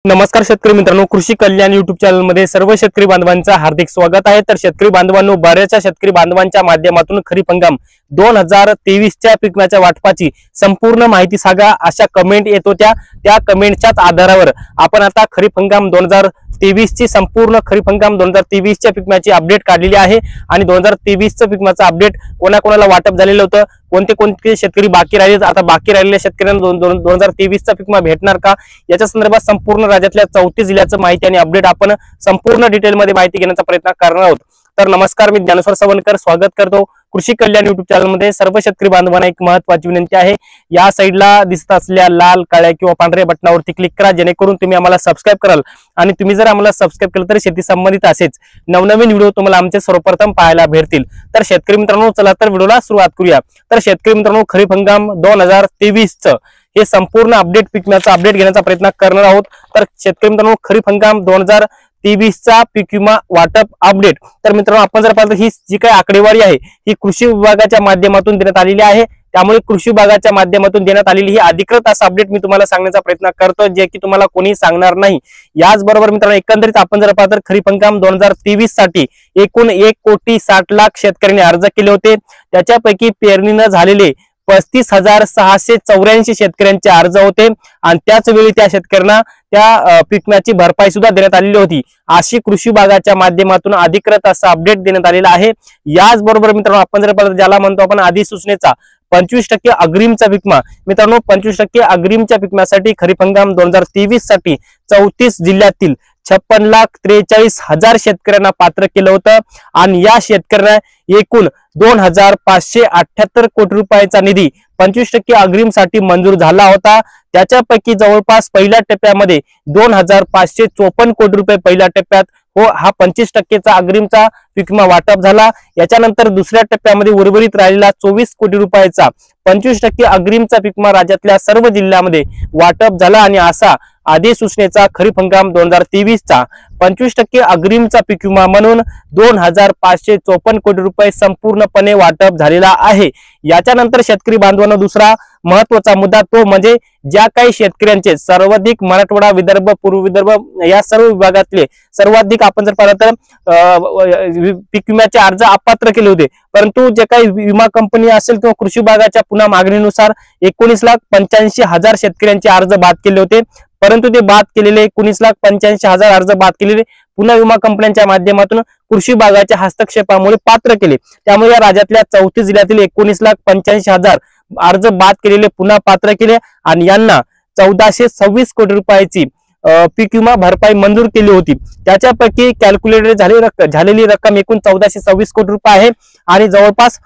नमस्कार शेतकरी मित्रांनो, कृषी कल्याण युट्यूब चॅनल मध्ये सर्व शेतकरी बांधवांचं हार्दिक स्वागत आहे। तर शेतकरी बांधवांनो, बऱ्याचशा शेतकरी बांधवांच्या माध्यमातून खरीप हंगाम 2023च्या पिकण्याच्या वाटपाची संपूर्ण माहिती सांगा अशा कमेंट येत होत्या। त्या कमेंटच्याच आधारावर आपण आता खरीप हंगाम 2023 ची संपूर्ण खरीप हंगाम 2023 च्या पिकण्याची अपडेट काढलेली आहे। आणि 2023 चं पिकण्याचं अपडेट कोणाकोणाला वाटप झालेलं होतं, कोणते कोणते शेतकरी बाकी राहिले, आता बाकी राहिलेल्या शेतकऱ्यांना 2023 चा पिकमा भेटणार का, याच्या संदर्भात संपूर्ण राज्यातल्या 34 जिल्ह्याचं माहिती आणि अपडेट आपण संपूर्ण डिटेल मध्ये माहिती घेण्याचा प्रयत्न करणार आहोत। तर नमस्कार, मी ज्ञानेश्वर सवनकर स्वागत करतो कृषी कल्याण युट्यूब चॅनल मध्ये। सर्व शेतकरी बांधवांना एक महत्त्वाची विनंती आहे, या साइडला दिसत असलेल्या लाल, काळ्या किंवा पांढऱ्या बटनावरती क्लिक करा, जेणेकरून तुम्ही आम्हाला सबस्क्राइब कराल। आणि तुम्ही जर आम्हाला सबस्क्राइब केलं तर शेती संबंधित असेच नवनवीन व्हिडिओ तुम्हाला आमचे सर्वप्रथम पाहायला भेटतील। तर शेतकरी मित्रांनो, चला तर व्हिडिओला सुरुवात करूया। तर शेतकरी मित्रांनो, खरीप हंगाम 2023 चं हे संपूर्ण अपडेट पिकण्याचा अपडेट घेण्याचा प्रयत्न करणार आहोत। तर शेतकरी मित्रांनो, खरीप हंगाम 2023 चा पीक विमा वाटप अपडेट। तर मित्रांनो, आपण जर पाहिलं ही जी काही आकडेवारी आहे ही कृषी विभागाच्या माध्यमातून देण्यात आलेली आहे। त्यामुळे कृषी विभागाच्या माध्यमातून देण्यात आलेली ही अधिकृत असं अपडेट मी तुम्हाला सांगण्याचा प्रयत्न करतो, जे की तुम्हाला कोणी सांगणार नाही। याचबरोबर मित्रांनो, एकंदरीत आपण जर पाहिलं तर खरीप हंगाम 2023 साठी एकूण 1,60,00,000 शेतकऱ्यांनी अर्ज केले होते। त्याच्यापैकी पेरणीनं झालेले 35,684 शेतकऱ्यांचे अर्ज होते आणि त्याच वेळी त्या शेतकऱ्यांना त्या पिकण्याची भरपाई सुद्धा देण्यात आलेली होती, अशी कृषी विभागाच्या माध्यमातून अधिकृत असं अपडेट देण्यात आलेलं आहे। याचबरोबर मित्रांनो, आपण जर पाहिलं ज्याला म्हणतो आपण अधिसूचनेचा 25% अग्रिमचा पिकमा, मित्रांनो 25% अग्रिमच्या पिकम्यासाठी खरीप हंगाम 2023 साठी 34 जिल्ह्यातील 56,43,000 शेतकऱ्यांना पात्र केलं होतं। आणि या शेतकऱ्यांना एकूण 2,578 कोटी रुपयाचा निधी 25% अग्रिमसाठी मंजूर झाला होता। त्याच्यापैकी जवळपास पहिल्या टप्प्यामध्ये 2,554 कोटी रुपये पहिल्या टप्प्यात हा 25%चा अग्रिमचा पिकमा वाटप झाला। याच्यानंतर दुसऱ्या टप्प्यामध्ये उर्वरित राहिलेला 24 कोटी रुपयाचा 25% अग्रिमचा पिकमा राज्यातल्या सर्व जिल्ह्यामध्ये वाटप झाला। आणि असा अधिसूचनेचा खरीप हंगाम 2023 चा 25% अग्रिमचा पीक विमा म्हणून 2,554 कोटी रुपये संपूर्णपणे वाटप झालेला आहे। याच्यानंतर शेतकरी बांधवांनो, दुसरा महत्त्वाचा मुद्दा तो म्हणजे ज्या काही शेतकऱ्यांचे सर्वाधिक मराठवाडा, विदर्भ, पूर्व विदर्भ या सर्व विभागातले सर्वाधिक आपण जर पाहिलं तर पीक विम्याचे अर्ज अपात्र केले होते, परंतु जे काही विमा कंपनी असेल किंवा कृषी विभागाच्या पुन्हा मागणीनुसार 19,85,000 शेतकऱ्यांचे अर्ज बाद केले होते। परंतु ते बाद केलेले 19,85,000 अर्ज बाद केलेले पुन्हा विमा कंपन्यांच्या माध्यमातून कृषी विभागाच्या हस्तक्षेपामुळे पात्र केले। त्यामुळे या राज्यातल्या 34 जिल्ह्यातील 19,85,000 अर्ज बाद केलेले पुन्हा पात्र केले आणि यांना 1,426 कोटी रुपयाची पीक विमा भरपाई मंजूर केली होती। त्याच्यापैकी कॅल्क्युलेटेड झालेली रक्कम एकूण 1,426 कोटी रुपये आहे। आणि जवळपास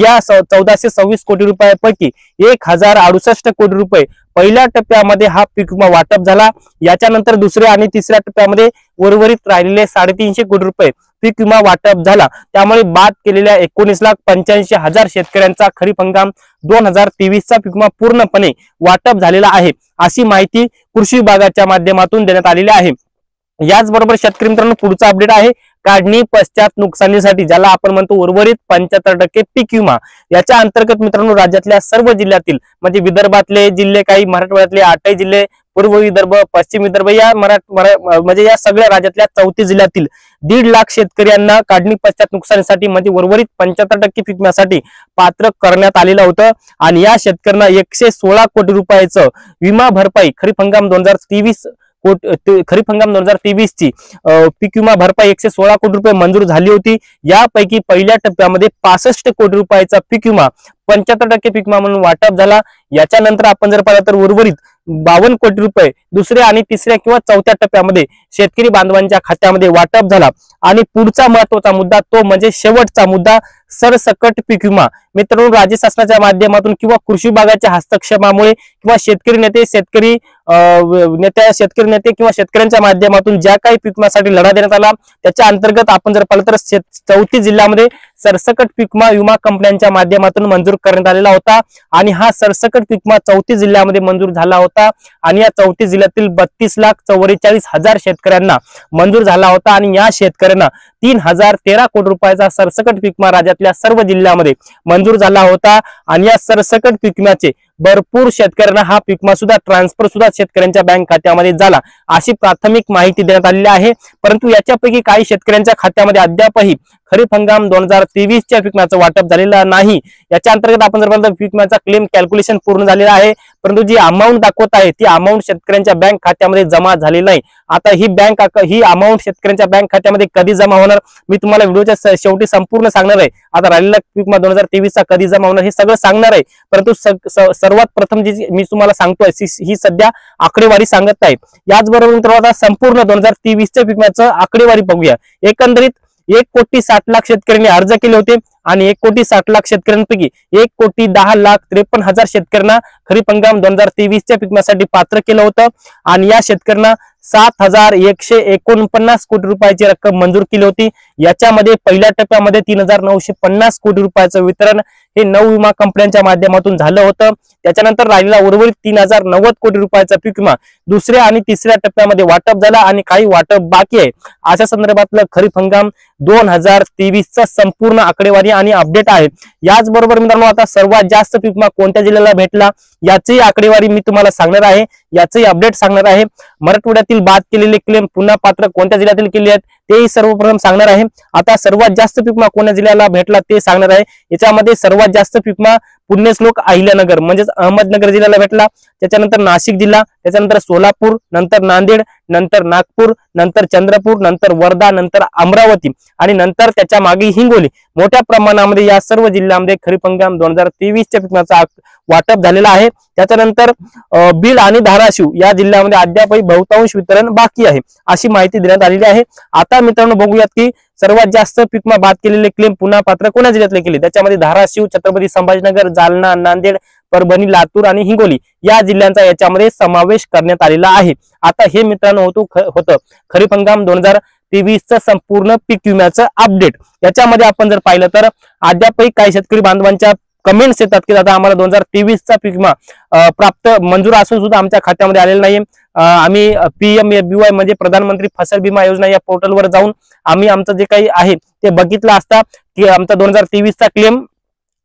या 1,426 कोटी रुपयापैकी 1,068 कोटी रुपये पहिल्या टप्प्यामध्ये हा पीक विमा वाटप झाला। याच्यानंतर दुसऱ्या आणि तिसऱ्या टप्प्यामध्ये उर्वरित राहिलेले 350 कोटी रुपये पीक विमा वाटप झाला। त्यामुळे बाद केलेल्या 19,85,000 शेतकऱ्यांचा खरीप हंगाम 2023 चा पीक विमा पूर्णपणे वाटप झालेला आहे, अशी माहिती कृषी विभागाच्या माध्यमातून देण्यात आलेली आहे। याचबरोबर शेतकरी मित्रांनो, पुढचा अपडेट आहे काढणी पश्चात नुकसानीसाठी, ज्याला आपण म्हणतो उर्वरित 75% पीक विमा। याच्या अंतर्गत मित्रांनो, राज्यातल्या सर्व जिल्ह्यातील म्हणजे विदर्भातले जिल्हे, काही मराठवाड्यातले 8 जिल्हे, पूर्व विदर्भ, पश्चिम विदर्भ या म्हणजे या सगळ्या राज्यातल्या 34 जिल्ह्यातील 1.5 लाख शेतकऱ्यांना काढणी पश्चात नुकसानीसाठी म्हणजे उर्वरित 75% पीक विम्यासाठी पात्र करण्यात आलेलं होतं। आणि या शेतकऱ्यांना 116 कोटी रुपयाचं विमा भरपाई खरीप हंगाम 2023 खरीप हंगाम 2023 ची पीक विमा भरपाई 116 कोटी रुपये मंजूर झाली होती। यापैकी पहिल्या टप्प्यामध्ये 65 कोटी रुपयाचा पीक विमा 75% पीक विमा म्हणून वाटप झाला। याच्यानंतर आपण जर पाहिलं तर उर्वरित 52 कोटी रुपये दुसऱ्या आणि तिसऱ्या किंवा चौथ्या टप्प्यामध्ये शेतकरी बांधवांच्या खात्यामध्ये वाटप झाला। आणि पुढचा महत्त्वाचा मुद्दा तो म्हणजे शेवटचा मुद्दा सरसकट पीक विमा। मित्रांनो, राज्य शासनाच्या माध्यमातून किंवा कृषी विभागाच्या हस्तक्षेपामुळे किंवा शेतकरी नेते किंवा शेतकऱ्यांच्या माध्यमातून ज्या काही पीक विम्यासाठी लढा देण्यात आला, त्याच्या अंतर्गत आपण जर पाहिलं तर 34 जिल्ह्यामध्ये सरसकट पीक विमा कंपन्यांच्या माध्यमातून मंजूर करण्यात आलेला होता। आणि हा सरसकट पीक विमा 34 जिल्ह्यामध्ये मंजूर झाला होता। आणि या 34 जिल्ह्यातील 32,44,000 शेतकऱ्यांना मंजूर झाला होता। आणि या शेतकऱ्यांना 3,013 कोटी रुपयाचा सरसकट पीक विमा राज्यातल्या सर्व जिल्ह्यामध्ये मंजूर झाला होता। आणि या सरसकट पीक विम्याचे भरपूर शेतकऱ्यांना हा पीक विमा सुद्धा ट्रान्सफर सुद्धा शेतकऱ्यांच्या बँक खात्यामध्ये झाला, अशी प्राथमिक माहिती देण्यात आलेली आहे. परंतु याच्यापैकी काही शेतकऱ्यांच्या खात्यामध्ये अद्यापही खरीप हंगाम 2023च्या पीक विम्याचं वाटप झालेलं नाही. याच्या अंतर्गत आपण जर पाहिलं पीक विम्याचा क्लेम कॅल्क्युलेशन पूर्ण झालेला आहे, परंतु जी अमाऊंट दाखवत आहे ती अमाऊंट शेतकऱ्यांच्या बँक खात्यामध्ये जमा झाली नाही. आता ही अमाऊंट शेतकऱ्यांच्या बँक खात्यामध्ये कधी जमा होणार मी तुम्हाला व्हिडिओच्या शेवटी संपूर्ण सांगणार आहे. आता राहिलेला पीक विमा 2023चा कधी जमा होणार हे सगळं सांगणार आहे. परंतु सर्वात प्रथम जी मी तुम्हाला सांगतोय ही सध्या आकडेवारी सांगत आहे. याचबरोबर मित्रांनो आता संपूर्ण 2023च्या पीक विम्याचं आकडेवारी बघूया. एकंदरीत 1,60,00,000 शेतकऱ्यांनी अर्ज केले होते आणि 1,60,00,000 शेतकऱ्यांपैकी 1,10,53,000 शेतकऱ्यांना खरीप हंगाम 2023च्या पीक विम्यासाठी पात्र केलं होतं आणि या शेतकऱ्यांना 7,149 कोटी रुपयाची रक्कम मंजूर केली होती. याच्यामध्ये पहिल्या टप्प्यामध्ये 3,950 कोटी रुपयाचं वितरण हे 9 विमा कंपन्यांच्या माध्यमातून झालं होतं. त्याच्यानंतर राहिलेला उर्वरित 3,090 कोटी रुपयाचा पीक विमा दुसऱ्या आणि तिसऱ्या टप्प्यामध्ये वाटप झाला आणि काही वाटप बाकी आहे. अशा संदर्भातलं खरीप हंगाम 2023चा संपूर्ण आकडेवारी आणि अपडेट आहे. याचबरोबर मित्रांनो आता सर्वात जास्त पीक विमा कोणत्या जिल्ह्याला भेटला याची आकडेवारी मी तुम्हाला सांगणार आहे, याचंही अपडेट सांगणार आहे. मराठवाड्यातील बाद केलेले क्लेम पुन्हा पात्र कोणत्या जिल्ह्यातील केले आहेत तेही सर्वप्रथम सांगणार आहे. आता सर्वात जास्त पीक विमा कोणत्या जिल्ह्याला भेटला ते सांगणार आहे. याच्यामध्ये सर्वात जास्त पीक विमा पुण्यश्लोक अहिल्यानगर म्हणजेच अहमदनगर जिल्ह्याला भेटला, त्याच्यानंतर नाशिक जिल्हा, त्याच्यानंतर सोलापूर, नंतर नांदेड, नंतर नागपूर, नंतर चंद्रपूर, नंतर वर्धा, नंतर अमरावती आणि नंतर त्याच्या मागे हिंगोली. मोठ्या प्रमाणामध्ये या सर्व जिल्ह्यांमध्ये खरीप हंगाम 2023च्या पीक विम्याचा वाटप झालेला आहे. त्याच्यानंतर बीड आणि धाराशिव या जिल्ह्यामध्ये अद्यापही बहुतांश वितरण बाकी आहे अशी माहिती देण्यात आलेली आहे. आता मित्रांनो बघूयात की सर्वात जास्त पीक विमा बाद केलेले क्लेम पुन्हा पात्र कोणत्या जिल्ह्यातले केले. त्याच्यामध्ये धाराशिव, छत्रपती संभाजीनगर, जालना, नांदेड, परभणी, लातूर आणि हिंगोली या जिल्ह्यांचा याच्यामध्ये समावेश करण्यात आलेला आहे. आता हे मित्रांनो होतं खरीप हंगाम 2023चं संपूर्ण पीक विम्याचं अपडेट. याच्यामध्ये आपण जर पाहिलं तर अद्यापही काही शेतकरी बांधवांच्या कमेंट्स येतात की दादा आम्हाला 2023चा पीक विमा प्राप्त मंजूर असून सुद्धा आमच्या खात्यामध्ये आलेला नाही. आम्ही PMFBY म्हणजे प्रधानमंत्री फसल बीमा योजना या पोर्टलवर जाऊन आम्ही आमचं जे काही आहे ते बघितलं असता की आमचा 2023चा क्लेम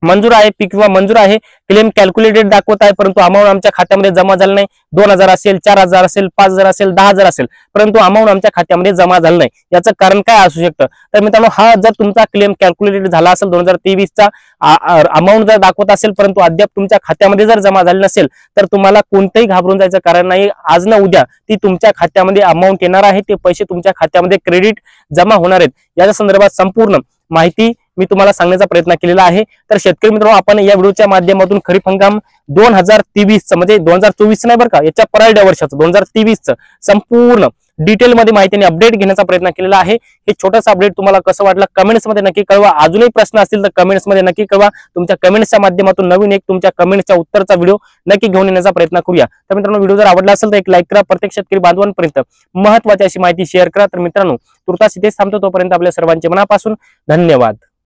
मंजूर आहे, पीक विमा मंजूर आहे, क्लेम कॅल्क्युलेटेड दाखवत आहे, परंतु अमाऊंट आमच्या खात्यामध्ये जमा झालं नाही. 2,000 असेल, 4,000 असेल, 5,000 असेल, 10,000 असेल, परंतु अमाऊंट आमच्या खात्यामध्ये जमा झालं नाही. याचं कारण काय असू शकतं तर मित्रांनो हा जर तुमचा क्लेम कॅल्क्युलेटेड झाला असेल 2023चा अमाऊंट जर दाखवत असेल परंतु अद्याप तुमच्या खात्यामध्ये जर जमा झाली नसेल तर तुम्हाला कोणतेही घाबरून जायचं कारण नाही. आज ना उद्या ती तुमच्या खात्यामध्ये अमाऊंट येणार आहे, ते पैसे तुमच्या खात्यामध्ये क्रेडिट जमा होणार आहेत. याच्या संदर्भात संपूर्ण माहिती मी तुम्हाला सांगण्याचा प्रयत्न केलेला आहे. तर शेतकरी मित्रांनो आपण या व्हिडिओच्या माध्यमातून खरीप हंगाम 2023चं म्हणजे 2024 नाही बरं का, याच्या परळड्या वर्षाचं 2023चं संपूर्ण डिटेलमध्ये माहिती आणि अपडेट घेण्याचा प्रयत्न केलेला आहे. हे छोटंसं अपडेट तुम्हाला कसं वाटलं कमेंट्स मध्ये नक्की कळवा. अजूनही प्रश्न असतील तर कमेंट्स मध्ये नक्की कळवा. तुमच्या कमेंट्सच्या माध्यमातून नवीन एक तुमच्या कमेंट्सच्या उत्तरचा व्हिडिओ नक्की घेऊन येण्याचा प्रयत्न करूया. तर मित्रांनो व्हिडिओ जर आवडला असेल तर एक लाईक करा. प्रत्येक शेतकरी बांधवांपर्यंत महत्त्वाची अशी माहिती शेअर करा. तर मित्रांनो तुर्तास इथेच थांबतो. तोपर्यंत आपल्या सर्वांचे मनापासून धन्यवाद.